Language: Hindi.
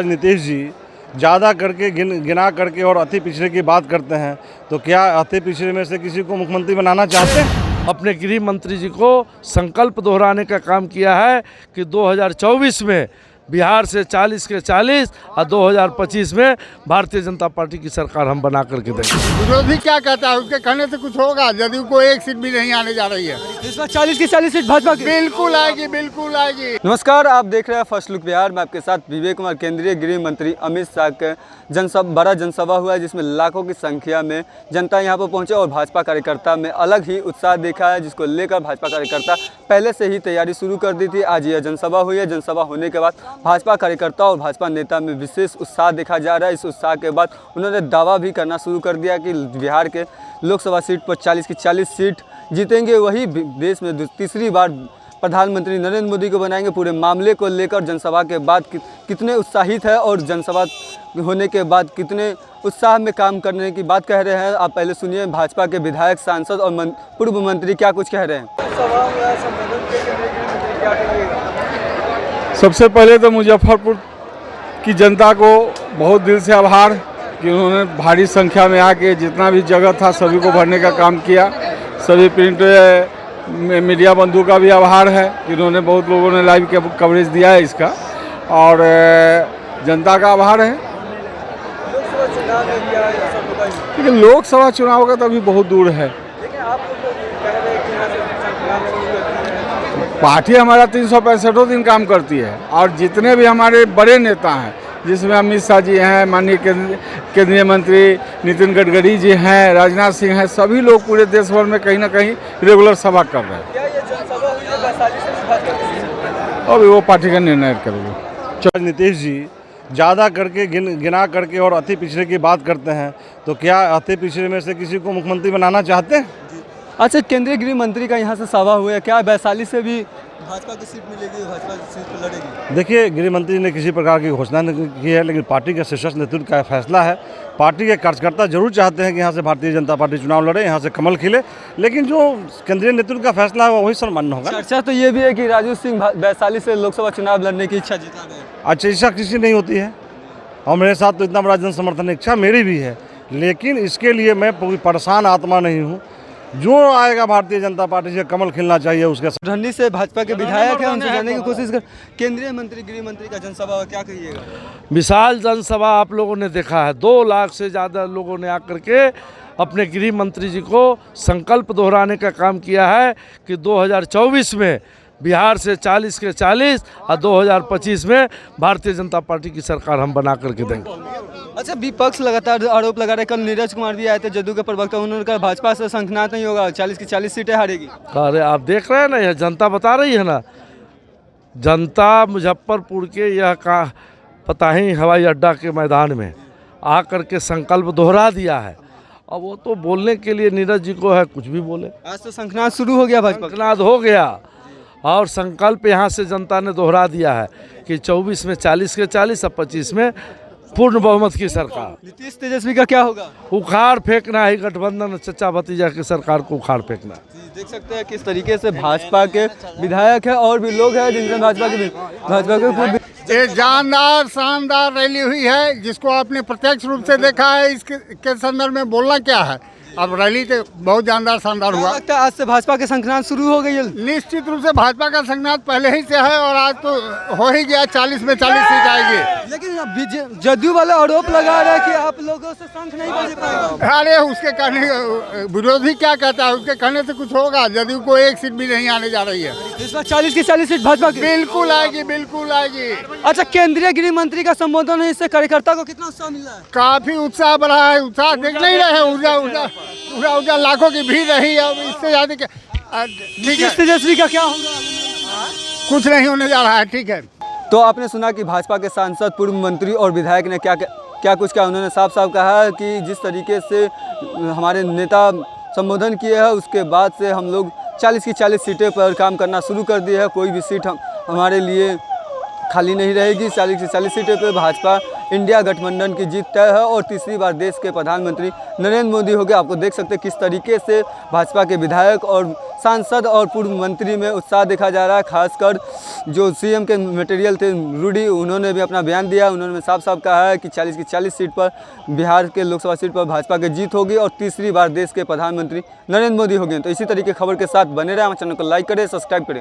नीतीश जी ज़्यादा करके गिना करके और अति पिछड़े की बात करते हैं, तो क्या अति पिछड़े में से किसी को मुख्यमंत्री बनाना चाहते हैं? अपने गृह मंत्री जी को संकल्प दोहराने का काम किया है कि 2024 में बिहार से 40 के 40 और 2025 में भारतीय जनता पार्टी की सरकार हम बना करके देंगे। विरोधी क्या कहता है, उसके कहने से कुछ होगा? जदयू को एक सीट भी नहीं आने जा रही है। इस बार 40 की 40 सीट भाजपा की बिल्कुल आएगी, बिल्कुल आएगी। नमस्कार, आप देख रहे हैं फर्स्ट लुक बिहार। मैं आपके साथ विवेक कुमार। केंद्रीय गृह मंत्री अमित शाह के बड़ा जनसभा हुआ है, जिसमें लाखों की संख्या में जनता यहां पर पहुंचे और भाजपा कार्यकर्ता में अलग ही उत्साह देखा है, जिसको लेकर भाजपा कार्यकर्ता पहले से ही तैयारी शुरू कर दी थी। आज यह जनसभा हुई है। जनसभा होने के बाद भाजपा कार्यकर्ता और भाजपा नेता में विशेष उत्साह देखा जा रहा है। इस उत्साह के बाद उन्होंने दावा भी करना शुरू कर दिया कि बिहार के लोकसभा सीट पर 40 की 40 सीट जीतेंगे, वही देश में तीसरी बार प्रधानमंत्री नरेंद्र मोदी को बनाएंगे। पूरे मामले को लेकर जनसभा के बाद कितने उत्साहित है और जनसभा होने के बाद कितने उत्साह में काम करने की बात कह रहे हैं, आप पहले सुनिए भाजपा के विधायक, सांसद और पूर्व मंत्री क्या कुछ कह रहे हैं। सबसे पहले तो मुजफ्फरपुर की जनता को बहुत दिल से आभार कि उन्होंने भारी संख्या में आके जितना भी जगह था सभी को भरने का काम किया। सभी प्रिंट मीडिया बंधु का भी आभार है कि उन्होंने बहुत लोगों ने लाइव कवरेज दिया है इसका, और जनता का आभार है। लेकिन लोकसभा चुनाव का तो अभी बहुत दूर है। पार्टी हमारा 365 दिन काम करती है, और जितने भी हमारे बड़े नेता हैं, जिसमें अमित शाह जी हैं, माननीय केंद्रीय मंत्री नितिन गडकरी जी हैं, राजनाथ सिंह हैं, सभी लोग पूरे देश भर में कहीं ना कहीं रेगुलर सभा कर रहे हैं। अभी वो पार्टी का निर्णय करेगी। नीतीश जी ज़्यादा करके गिना करके और अति पिछड़े की बात करते हैं, तो क्या अति पिछड़े में से किसी को मुख्यमंत्री बनाना चाहते हैं? अच्छा, केंद्रीय गृह मंत्री का यहाँ से सभा हुआ है, क्या वैशाली से भी भाजपा की सीट मिलेगी, भाजपा की सीट पर लड़ेगी? देखिए, गृह मंत्री ने किसी प्रकार की घोषणा नहीं की है, लेकिन पार्टी के शीर्ष नेतृत्व का फैसला है। पार्टी के कार्यकर्ता जरूर चाहते हैं कि यहाँ से भारतीय जनता पार्टी चुनाव लड़े, यहाँ से कमल खिले, लेकिन जो केंद्रीय नेतृत्व का फैसला है वही सम्मान्य होगा। चर्चा तो ये भी है कि राजू सिंह वैशाली से लोकसभा चुनाव लड़ने की इच्छा जता रहे हैं। अच्छा, इच्छा किसी नहीं होती है, और मेरे साथ तो इतना बड़ा जन समर्थन इच्छा मेरी भी है, लेकिन इसके लिए मैं पूरी परेशान आत्मा नहीं हूँ। जो आएगा भारतीय जनता पार्टी से कमल खिलना चाहिए उसके। धरनी से भाजपा के विधायक हैं, उनसे जानने की कोशिश कर। केंद्रीय मंत्री गृह मंत्री का जनसभा क्या कहिएगा? विशाल जनसभा आप लोगों ने देखा है। 2 लाख से ज़्यादा लोगों ने आकर के अपने गृह मंत्री जी को संकल्प दोहराने का काम किया है कि 2024 में बिहार से 40 के 40 और 2025 में भारतीय जनता पार्टी की सरकार हम बना करके देंगे। अच्छा, विपक्ष लगातार आरोप लगा रहे। कल नीरज कुमार भी आए थे, जदयू के प्रवक्ता, उन्होंने कहा भाजपा से संख्यात नहीं होगा, 40 की 40 सीटें हारेगी। अरे आप देख रहे हैं ना, यह जनता बता रही है ना। जनता मुजफ्फरपुर के यह का पता ही हवाई अड्डा के मैदान में आकर के संकल्प दोहरा दिया है। अब वो तो बोलने के लिए नीरज जी को है, कुछ भी बोले। आज तो संख्यात शुरू हो गया, भाजपा संख्यात हो गया, और संकल्प यहाँ से जनता ने दोहरा दिया है कि 24 में 40 के 40 और 25 में पूर्ण बहुमत की सरकार। नीतीश तेजस्वी का क्या होगा? उखाड़ फेंकना है गठबंधन चचा भतीजा की सरकार को, उखाड़ फेंकना। देख सकते हैं किस तरीके से भाजपा के विधायक है और भी लोग हैं जिनसे भाजपा के ये जानदार शानदार रैली हुई है, जिसको आपने प्रत्यक्ष रूप से देखा है। इसके संदर्भ में बोलना क्या है? अब रैली तो बहुत जानदार शानदार हुआ। लगता है आज से भाजपा के संक्रांत शुरू हो गई है। निश्चित रूप से भाजपा का संक्रांत पहले ही से है, और आज तो हो ही गया। 40 में 40 सीट आएगी। लेकिन जदयू वाला आरोप लगा रहा है कि आप लोगों से संख नहीं बज पाएगा। अरे उसके कहने, विरोधी क्या कहता है, उसके कहने से कुछ होगा? जदयू को एक सीट भी नहीं आने जा रही है। इस बार 40 की 40 सीट भाजपा की बिल्कुल आएगी, बिल्कुल आएगी। अच्छा, केंद्रीय गृह मंत्री का संबोधन है, इससे कार्यकर्ता को कितना उत्साह मिल रहा है? काफी उत्साह बढ़ा है। उत्साह देख नहीं रहे हैं, ऊर्जा लाखों की भीड़ रही है। अब इससे ज्यादा ठीक है। तेजस्वी का क्या होगा? कुछ नहीं होने जा रहा है, ठीक है। तो आपने सुना कि भाजपा के सांसद, पूर्व मंत्री और विधायक ने क्या कुछ कहा। उन्होंने साफ साफ कहा है कि जिस तरीके से हमारे नेता संबोधन किए हैं, उसके बाद से हम लोग 40 की 40 सीटें पर काम करना शुरू कर दिए है। कोई भी सीट हमारे लिए खाली नहीं रहेगी। 40 की 40 सीटें पर भाजपा इंडिया गठबंधन की जीत तय है और तीसरी बार देश के प्रधानमंत्री नरेंद्र मोदी हो गए। आपको देख सकते हैं किस तरीके से भाजपा के विधायक और सांसद और पूर्व मंत्री में उत्साह देखा जा रहा है। खासकर जो सीएम के मटेरियल थे रूडी, उन्होंने भी अपना बयान दिया। उन्होंने साफ साफ कहा है कि 40 की 40 सीट पर बिहार के लोकसभा सीट पर भाजपा की जीत होगी और तीसरी बार देश के प्रधानमंत्री नरेंद्र मोदी हो गए। तो इसी तरीके खबर के साथ बने रहे, हमारे चैनल को लाइक करें, सब्सक्राइब करें।